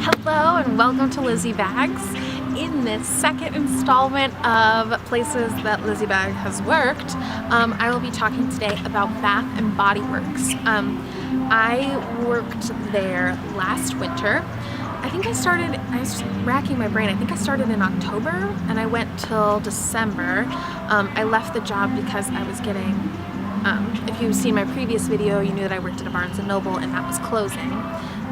Hello and welcome to Lizzie Bags. In this second installment of places that Lizzie Bag has worked, I will be talking today about Bath and Body Works. I worked there last winter. I was racking my brain, I think I started in October and I went till December. I left the job because I was getting, if you've seen my previous video, you knew that I worked at a Barnes & Noble and that was closing.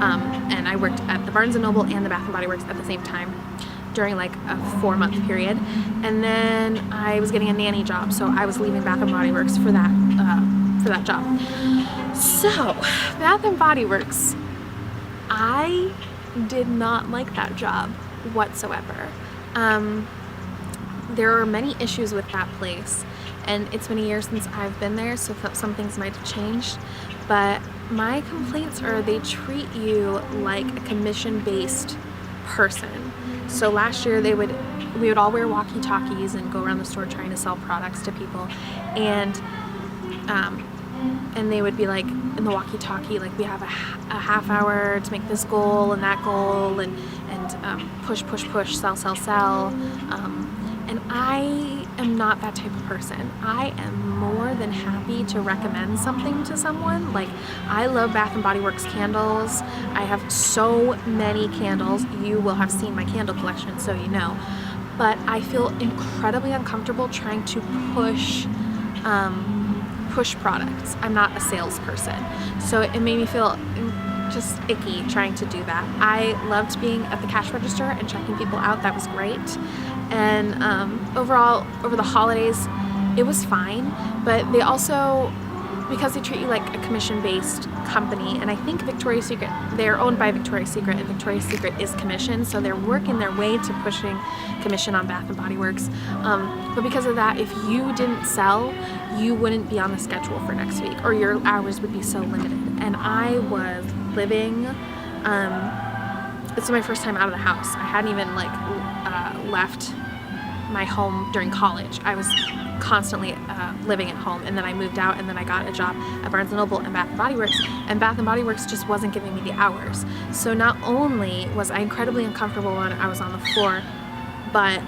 And I worked at the Barnes & Noble and the Bath & Body Works at the same time during like a 4-month period. And then I was getting a nanny job, so I was leaving Bath & Body Works for that job. So, Bath & Body Works, I did not like that job whatsoever. There are many issues with that place, and it's been a year since I've been there, so some things might have changed, but my complaints are they treat you like a commission-based person. So last year we would all wear walkie-talkies and go around the store trying to sell products to people, and they would be like in the walkie-talkie, like, we have a half hour to make this goal and that goal, and push, sell. And I am not that type of person. I am more than happy to recommend something to someone. Like, I love Bath & Body Works candles. I have so many candles. You will have seen my candle collection, so you know. But I feel incredibly uncomfortable trying to push products. I'm not a salesperson. So it made me feel just icky trying to do that. I loved being at the cash register and checking people out. That was great. And overall, over the holidays, it was fine. But they also, because they treat you like a commission-based company, and I think Victoria's Secret, they're owned by Victoria's Secret, and Victoria's Secret is commission, so they're working their way to pushing commission on Bath & Body Works. But because of that, if you didn't sell, you wouldn't be on the schedule for next week, or your hours would be so limited. And I was living, it's my first time out of the house. I hadn't even left my home during college. I was constantly living at home, and then I moved out, and then I got a job at Barnes & Noble and Bath & Body Works, and Bath & Body Works just wasn't giving me the hours. So not only was I incredibly uncomfortable when I was on the floor, but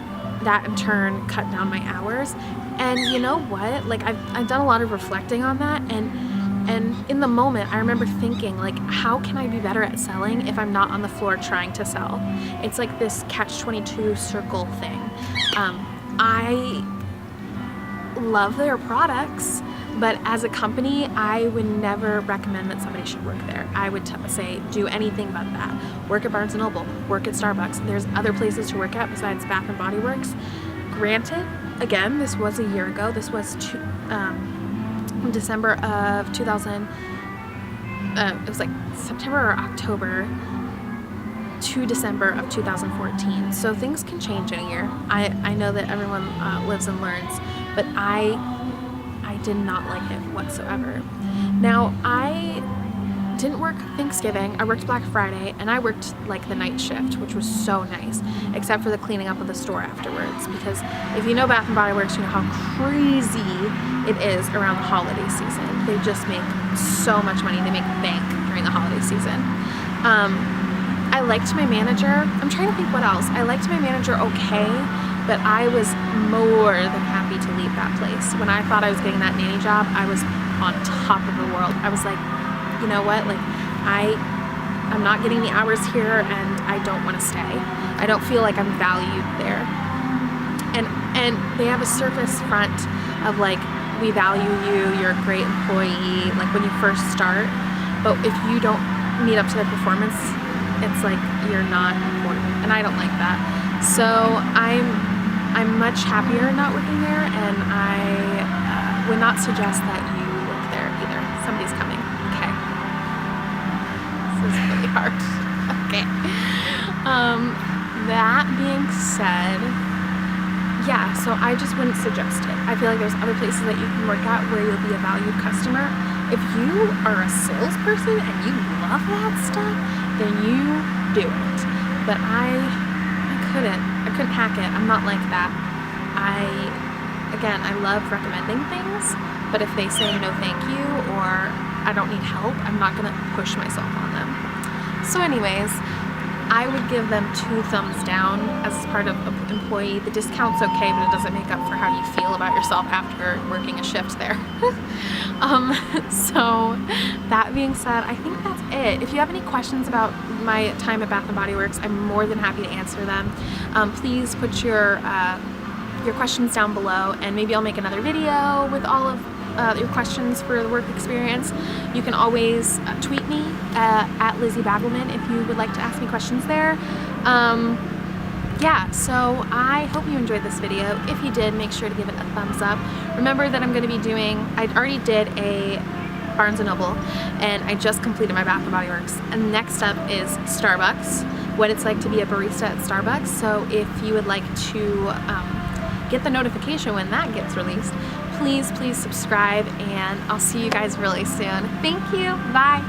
that in turn cut down my hours. And you know what? Like, I've done a lot of reflecting on that, and in the moment I remember thinking, like, how can I be better at selling if I'm not on the floor trying to sell? It's like this catch-22 circle thing. I love their products, but as a company, I would never recommend that somebody should work there. I would say do anything but that. Work at Barnes & Noble, work at Starbucks. There's other places to work at besides Bath & Body Works. Granted, again, this was a year ago. This was December of 2000, it was like September or October to December of 2014. So things can change in a year. I know that everyone lives and learns, but I did not like it whatsoever. Now, I didn't work Thanksgiving, I worked Black Friday, and I worked like the night shift, which was so nice, except for the cleaning up of the store afterwards, because if you know Bath & Body Works, you know how crazy it is around the holiday season. They just make so much money. They make bank during the holiday season. I liked my manager. I'm trying to think what else. I liked my manager okay, but I was more than happy to leave that place. When I thought I was getting that nanny job, I was on top of the world. I was like, you know what, like, I'm not getting the hours here, and I don't want to stay. I don't feel like I'm valued there. And they have a surface front of like, we value you, you're a great employee, like when you first start, but if you don't meet up to their performance, it's like you're not important, and I don't like that. So I'm much happier not working there, and I would not suggest that you work there either. Somebody's coming. Okay. This is really hard. Okay. That being said, yeah, so I just wouldn't suggest it. I feel like there's other places that you can work at where you'll be a valued customer. If you are a salesperson and you love that stuff, then you do it. But I couldn't hack it. I'm not like that. Again, I love recommending things, but if they say no thank you or I don't need help, I'm not gonna push myself on them. So anyways, I would give them 2 thumbs down as part of an employee. The discount's okay, but it doesn't make up for how you feel about yourself after working a shift there. So that being said, I think that's it. If you have any questions about my time at Bath & Body Works, I'm more than happy to answer them. Please put your questions down below, and maybe I'll make another video with all of your questions for the work experience. You can always tweet me at Lizzie Bagelman if you would like to ask me questions there. Yeah, so I hope you enjoyed this video. If you did, make sure to give it a thumbs up. Remember that I'm going to be doing, I already did a Barnes & Noble, and I just completed my Bath & Body Works. And next up is Starbucks, what it's like to be a barista at Starbucks. So if you would like to get the notification when that gets released, please subscribe, and I'll see you guys really soon. Thank you. Bye.